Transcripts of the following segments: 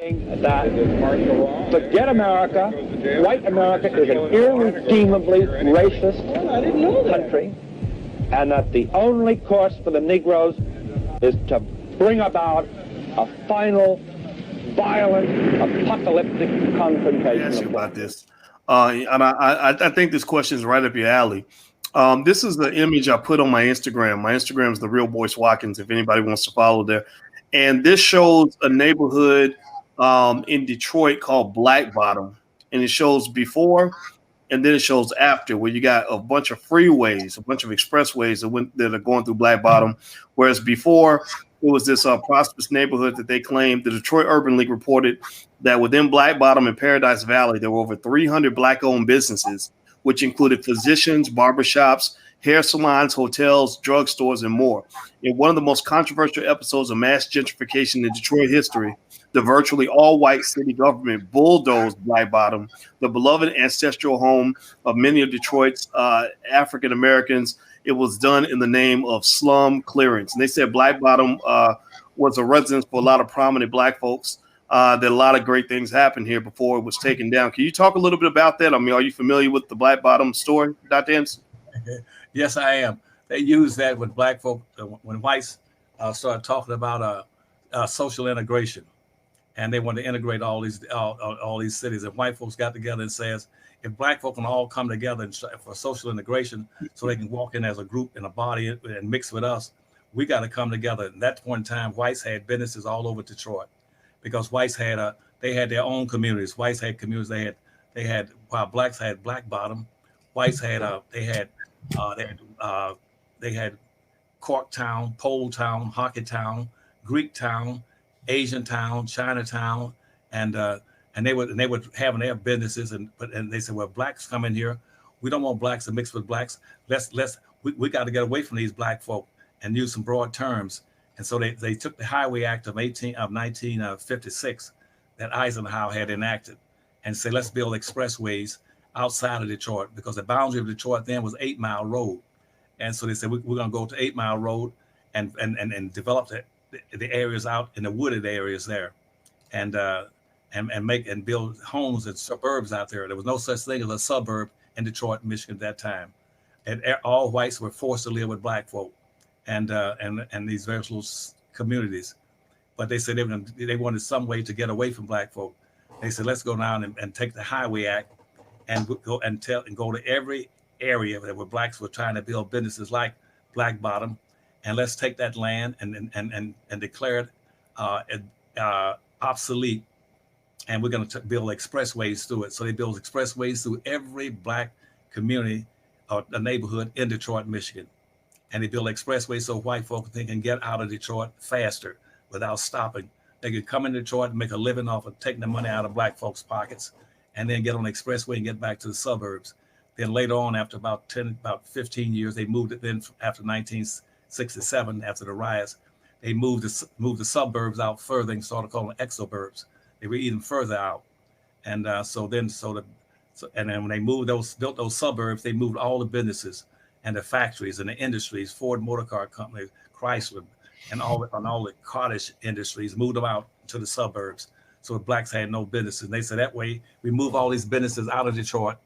that forget America, white America is an irredeemably racist country, and that the only course for the Negroes is to bring about a final, violent, apocalyptic confrontation. Ask you about this, and I think this question is right up your alley. This is the image I put on my Instagram. My Instagram is the Real Boyce Watkins. If anybody wants to follow there, and this shows a neighborhood in Detroit called Black Bottom, and it shows before and then it shows after, where you got a bunch of freeways, a bunch of expressways that are going through Black Bottom, whereas before it was this prosperous neighborhood that they claimed. The Detroit Urban League reported that within Black Bottom and Paradise Valley, there were over 300 Black-owned businesses, which included physicians, barbershops, hair salons, hotels, drugstores, and more. In one of the most controversial episodes of mass gentrification in Detroit history, the virtually all-white city government bulldozed Black Bottom, the beloved ancestral home of many of Detroit's African Americans. It was done in the name of slum clearance. And they said Black Bottom was a residence for a lot of prominent Black folks. That a lot of great things happened here before it was taken down. Can you talk a little bit about that? I mean, are you familiar with the Black Bottom story, Dr. Anderson? Yes, I am. They used that with Black folk when whites started talking about social integration, and they wanted to integrate all these cities. And white folks got together and says, if Black folk can all come together for social integration, so they can walk in as a group in a body and mix with us, we got to come together. At that point in time, whites had businesses all over Detroit, because whites had they had their own communities. Whites had communities. They had while blacks had Black Bottom, whites had they had Corktown, Pole Town, Hockey Town, Greek Town, Asian Town, Chinatown, and they were having their businesses, and they said, well, blacks come in here, we don't want blacks to mix with blacks. We got to get away from these Black folk and use some broad terms. And so they took the Highway Act of 1956 that Eisenhower had enacted and said, let's build expressways outside of Detroit, because the boundary of Detroit then was 8 Mile Road. And so they said, we're going to go to 8 Mile Road and develop the areas out in the wooded areas there, and build homes and suburbs out there. There was no such thing as a suburb in Detroit, Michigan at that time. And all whites were forced to live with Black folk and these various little communities. But they said they wanted some way to get away from Black folk. They said, let's go down and take the Highway Act and go to every area where blacks were trying to build businesses like Black Bottom, and let's take that land and declare it obsolete, and we're going to build expressways through it. So they build expressways through every Black community or a neighborhood in Detroit, Michigan, and they build expressways so white folk can get out of Detroit faster without stopping. They could come in Detroit and make a living off of taking the money out of Black folks' pockets, and then get on the expressway and get back to the suburbs. Then later on, after about 15 years, they moved it. Then after 1967, after the riots, they moved the suburbs out further and started calling them exurbs. They were even further out, and then when they built those suburbs, they moved all the businesses and the factories and the industries, Ford Motor Car Company, Chrysler, and all the cottage industries, moved them out to the suburbs. So the blacks had no businesses. And they said that way we move all these businesses out of Detroit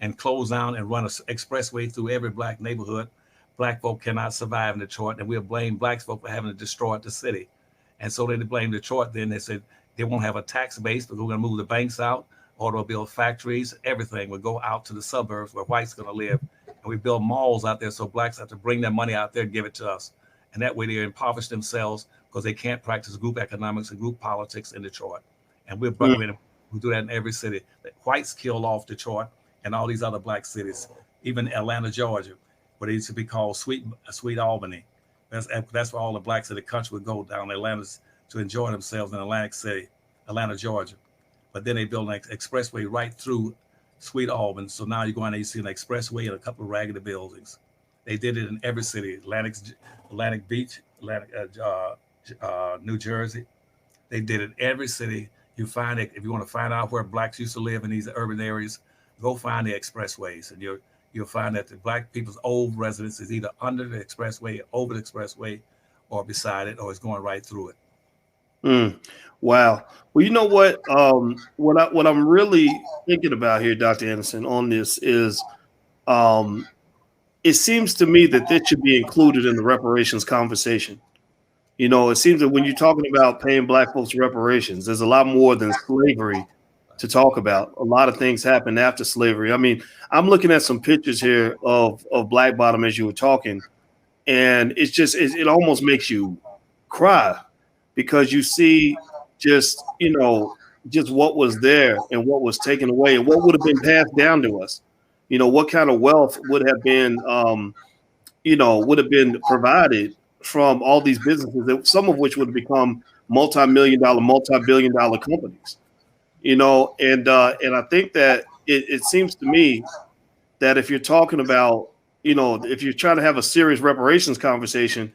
and close down and run an expressway through every Black neighborhood. Black folk cannot survive in Detroit, and we'll blame Black folk for having to destroy the city. And so they blamed Detroit. Then they said they won't have a tax base, but we're going to move the banks out, or they'll build factories. Everything will go out to the suburbs where whites are going to live. And we build malls out there so blacks have to bring their money out there and give it to us. And that way they impoverish themselves because they can't practice group economics and group politics in Detroit. And we do that in every city. The whites killed off Detroit and all these other Black cities, even Atlanta, Georgia, where they used to be called Sweet Albany. That's where all the blacks in the country would go down to Atlanta to enjoy themselves in Atlantic City, Atlanta, Georgia. But then they built an expressway right through Sweet Albany. So now you go in there, you see an expressway and a couple of raggedy buildings. They did it in every city, Atlantic Beach, New Jersey. They did it every city. You find it, if you want to find out where blacks used to live in these urban areas, go find the expressways, and you'll find that the Black people's old residence is either under the expressway, over the expressway, or beside it, or it's going right through it. Mm. Wow. Well, you know what? What I'm really thinking about here, Dr. Anderson, on this is, um, it seems to me that this should be included in the reparations conversation. You know, it seems that when you're talking about paying black folks reparations, there's a lot more than slavery to talk about. A lot of things happened after slavery. I mean, I'm looking at some pictures here of Black Bottom as you were talking, and it's just it almost makes you cry because you see just just what was there and what was taken away and what would have been passed down to us. You know, what kind of wealth would have been provided from all these businesses, some of which would have become multi-million dollar, multi-billion dollar companies. And I think that it seems to me that if you're talking about, if you're trying to have a serious reparations conversation,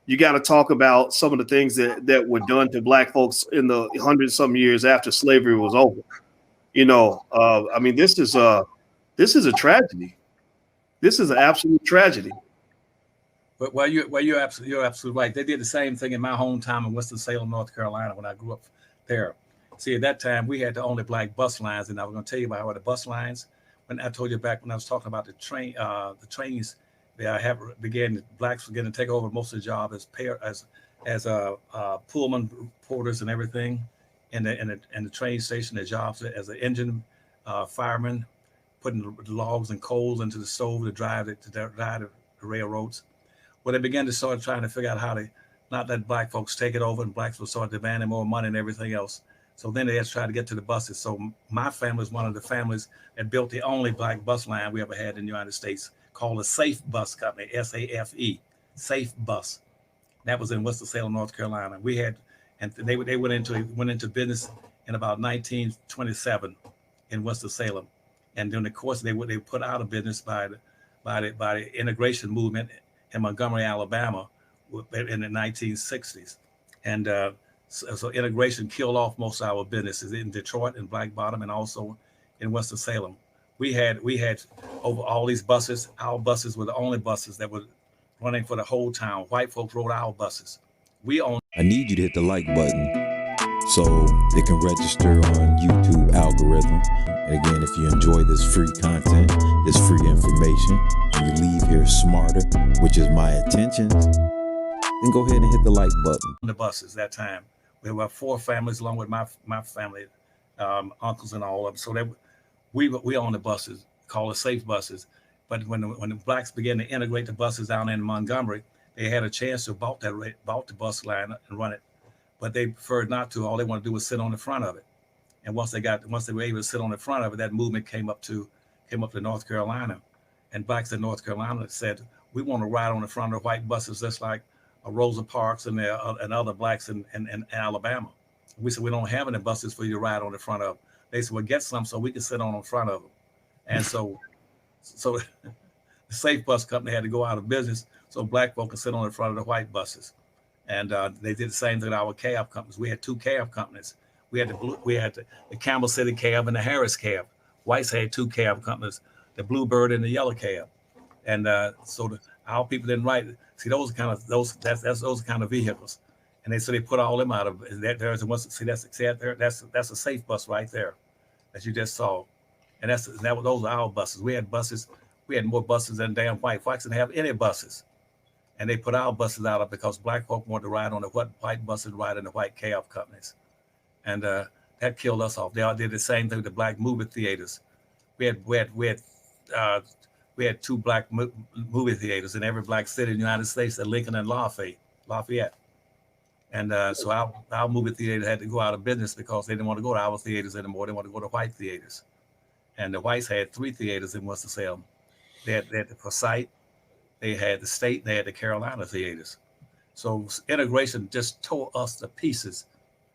you got to talk about some of the things that were done to black folks in the hundred some years after slavery was over. I mean, this is a tragedy. This is an absolute tragedy. But you're absolutely right. They did the same thing in my hometown in Winston-Salem, North Carolina, when I grew up there. See, at that time we had the only black bus lines, and I was going to tell you about the bus lines. When I told you back when I was talking about the trains, blacks began to take over most of the job as Pullman porters and everything, and the train station, their jobs as an engine fireman, putting the logs and coals into the stove to drive the railroads. Well, they began to start trying to figure out how to not let black folks take it over, and blacks will start demanding more money and everything else. So then they just tried to get to the buses. So my family was one of the families that built the only black bus line we ever had in the United States, called the Safe Bus Company, SAFE, Safe Bus. That was in Winston-Salem, North Carolina. We had, and they went into business in about 1927 in Winston-Salem, and during the course they put out of business by the integration movement in Montgomery, Alabama, in the 1960s, and so integration killed off most of our businesses in Detroit and Black Bottom, and also in Winston-Salem. We had over all these buses. Our buses were the only buses that were running for the whole town. White folks rode our buses. We owned. I need you to hit the like button so it can register on YouTube algorithm. And again, if you enjoy this free content, this free information, and you leave here smarter, which is my intention, then go ahead and hit the like button. On the buses that time, we were 4 families along with my family, uncles and all of them. So we owned the buses, called the safe buses. But when the blacks began to integrate the buses down in Montgomery, they had a chance to bought the bus line and run it, but they preferred not to. All they wanted to do was sit on the front of it. And once they were able to sit on the front of it, that movement came up to North Carolina, and blacks in North Carolina said, we want to ride on the front of white buses just like Rosa Parks and other blacks in Alabama. We said, we don't have any buses for you to ride on the front of. They said, well, get some so we can sit on the front of them. And so the Safe Bus Company had to go out of business so black folk could sit on the front of the white buses. And they did the same thing with our cab companies. We had 2 cab companies. We had the Campbell City Cab and the Harris Cab. Whites had 2 cab companies, the Bluebird and the Yellow Cab. And so our people didn't write. See, those kind of vehicles. And they put all them out of that. That's a safe bus right there that you just saw. And those are our buses. We had buses. We had more buses than damn white folks didn't have any buses. And they put our buses out because black folk wanted to ride on the white buses, ride in the white cab companies. And that killed us off. They all did the same thing with the black movie theaters. We had 2 black movie theaters in every black city in the United States, at Lincoln and Lafayette. And so our movie theater had to go out of business because they didn't want to go to our theaters anymore. They wanted to go to white theaters. And the whites had 3 theaters in Winston-Salem. They had the Forsyth, they had the State, they had the Carolina theaters. So integration just tore us to pieces.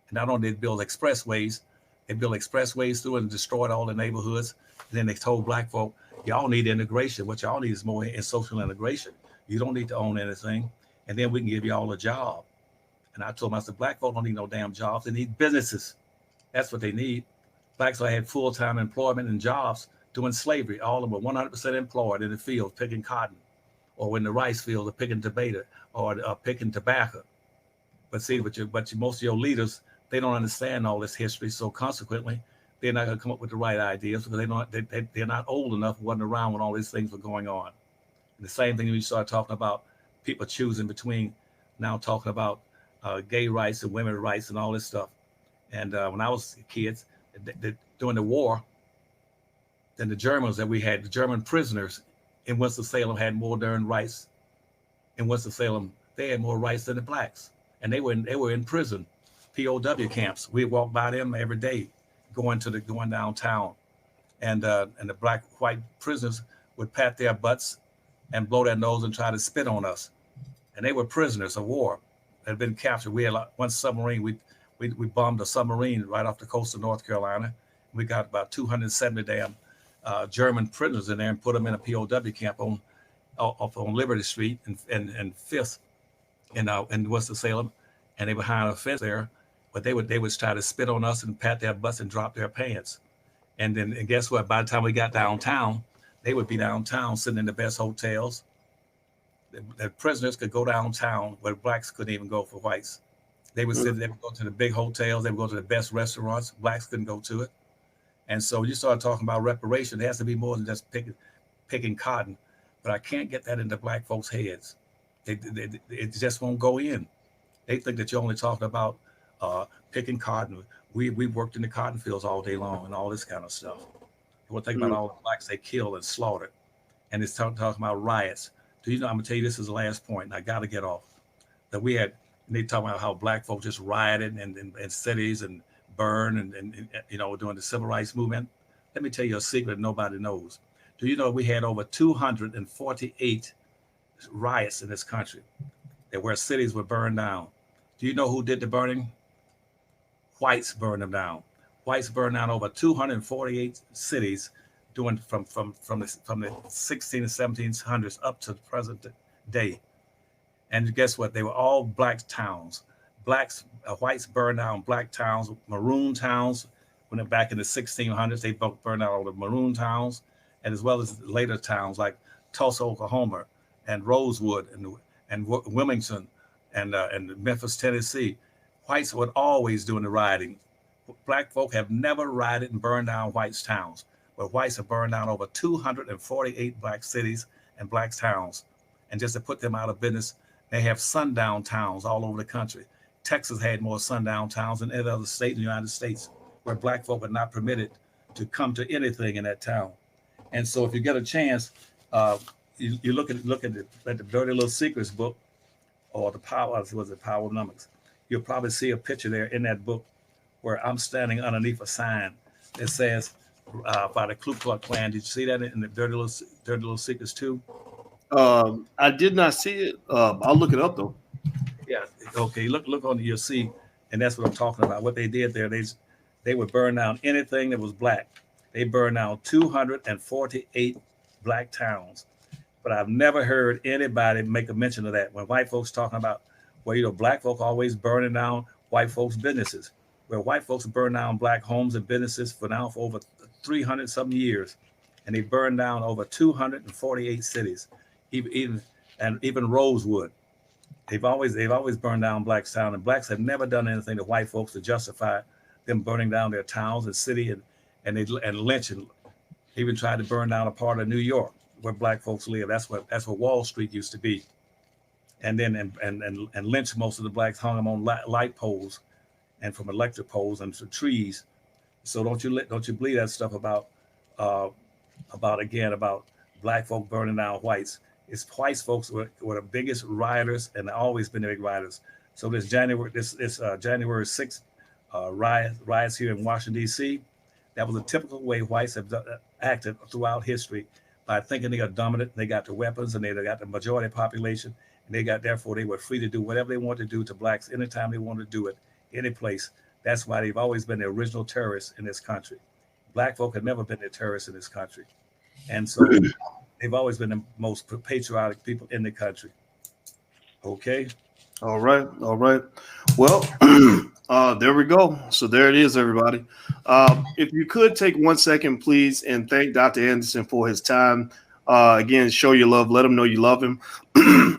And not only did they build expressways, they built expressways through and destroyed all the neighborhoods. And then they told black folk, y'all need integration. What y'all need is more in social integration. You don't need to own anything. And then we can give you all a job. And I told them, I said, black folk don't need no damn jobs. They need businesses. That's what they need. Blacks had full-time employment and jobs doing slavery. All of them were 100% employed in the field picking cotton, or in the rice field, or picking tomato, or picking tobacco. But see, most of your leaders, they don't understand all this history. So consequently, they're not going to come up with the right ideas because they're not old enough, wasn't around when all these things were going on. And the same thing when you start talking about people choosing between now talking about gay rights and women's rights and all this stuff. And when I was kids, during the war, then the Germans that we had, the German prisoners in Winston-Salem had more darn rights. In Winston-Salem, they had more rights than the blacks, and they were in prison, POW camps. We walked by them every day, going downtown, and the black white prisoners would pat their butts and blow their nose and try to spit on us, and they were prisoners of war that had been captured. We had one submarine. We bombed a submarine right off the coast of North Carolina. We got about 270 damn German prisoners in there and put them in a POW camp on Liberty Street and Fifth in Winston-Salem, and they were behind a fence there. But they would try to spit on us and pat their butts and drop their pants. And guess what? By the time we got downtown, they would be downtown sitting in the best hotels. The prisoners could go downtown where blacks couldn't even go for whites. They would go to the big hotels. They would go to the best restaurants. Blacks couldn't go to it. And so you start talking about reparation. It has to be more than just picking cotton. But I can't get that into black folks' heads. It just won't go in. They think that you're only talking about picking cotton. We worked in the cotton fields all day long and all this kind of stuff. We'll think about all the blacks they killed and slaughtered. And it's talking about riots. Do you know, I'm going to tell you, this is the last point, and I got to get off. That we had, and they talk about how black folks just rioted in cities and burned and during the civil rights movement. Let me tell you a secret nobody knows. Do you know we had over 248 riots in this country where cities were burned down? Do you know who did the burning? Whites burned them down. Whites burned down over 248 cities from the 16 and 1700s up to the present day. And guess what? They were all black towns. Whites burned down black towns, maroon towns. When they're back in the 1600s, they burned out all the maroon towns, and as well as later towns like Tulsa, Oklahoma, and Rosewood, and Wilmington, and Memphis, Tennessee. Whites were always doing the rioting. Black folk have never rioted and burned down whites' towns, but whites have burned down over 248 black cities and black towns. And just to put them out of business, they have sundown towns all over the country. Texas had more sundown towns than any other state in the United States, where black folk are not permitted to come to anything in that town. And so if you get a chance, you look at the Dirty Little Secrets book, or the Power of Numbers. You'll probably see a picture there in that book where I'm standing underneath a sign that says by the Ku Klux Klan. Did you see that in the Dirty Little Secrets too? I did not see it. I'll look it up though. Yeah. Okay. Look on. You'll see, and that's what I'm talking about. What they did there, they would burn down anything that was black. They burned down 248 black towns. But I've never heard anybody make a mention of that. When white folks talking about, well, black folk always burning down white folks' businesses. Where white folks burn down black homes and businesses for over 300 some years, and they burned down over 248 cities, even Rosewood. They've always burned down blacks' town, and blacks have never done anything to white folks to justify them burning down their towns and city and lynch, and even tried to burn down a part of New York where black folks live. That's what Wall Street used to be, and then and lynch most of the blacks, hung them on light poles and from electric poles and some trees. So don't you believe that stuff about black folk burning down whites. It's white folks were the biggest rioters and always been the big rioters. So this January 6th riots here in Washington, D.C., that was a typical way whites have acted throughout history, by thinking they are dominant. They got the weapons and they got the majority population, and therefore they were free to do whatever they wanted to do to blacks anytime they wanted to do it, any place. That's why they've always been the original terrorists in this country. Black folk have never been the terrorists in this country. And so they've always been the most patriotic people in the country. Okay. All right. Well, there we go. So there it is, everybody. If you could take 1 second, please, and thank Dr. Anderson for his time. Again, show your love. Let him know you love him.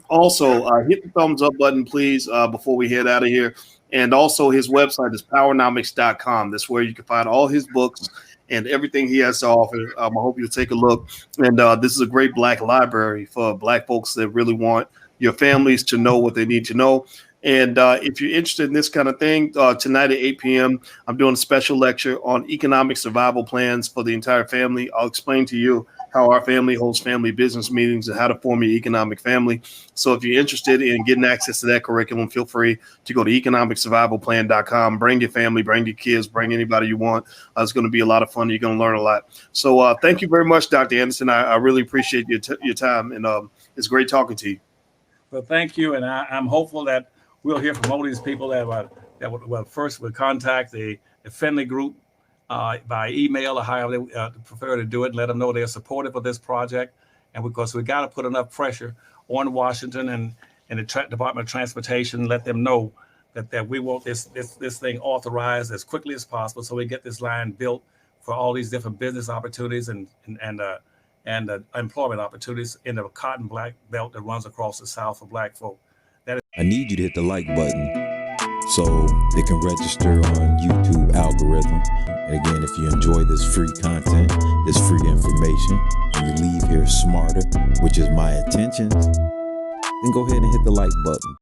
Also, hit the thumbs up button, please, before we head out of here. And also, his website is powernomics.com. That's where you can find all his books and everything he has to offer. I hope you'll take a look. And this is a great Black library for Black folks that really want your families to know what they need to know. And if you're interested in this kind of thing, tonight at 8 p.m., I'm doing a special lecture on economic survival plans for the entire family. I'll explain to you how our family holds family business meetings and how to form your economic family. So if you're interested in getting access to that curriculum, feel free to go to economicsurvivalplan.com. Bring your family, bring your kids, bring anybody you want. It's going to be a lot of fun. You're going to learn a lot. So thank you very much, Dr. Anderson. I really appreciate your time, and it's great talking to you. Well, thank you, and I'm hopeful that we'll hear from all these people that will first contact the Finley group by email or however they prefer to do it, and let them know they're supportive of this project. And because we got to put enough pressure on Washington and the Department of Transportation, let them know that we want this thing authorized as quickly as possible, so we get this line built for all these different business opportunities and employment opportunities in the cotton black belt that runs across the South for Black folk. I need you to hit the like button so it can register on YouTube algorithm. And again, if you enjoy this free content, this free information, and you leave here smarter, which is my intention, then go ahead and hit the like button.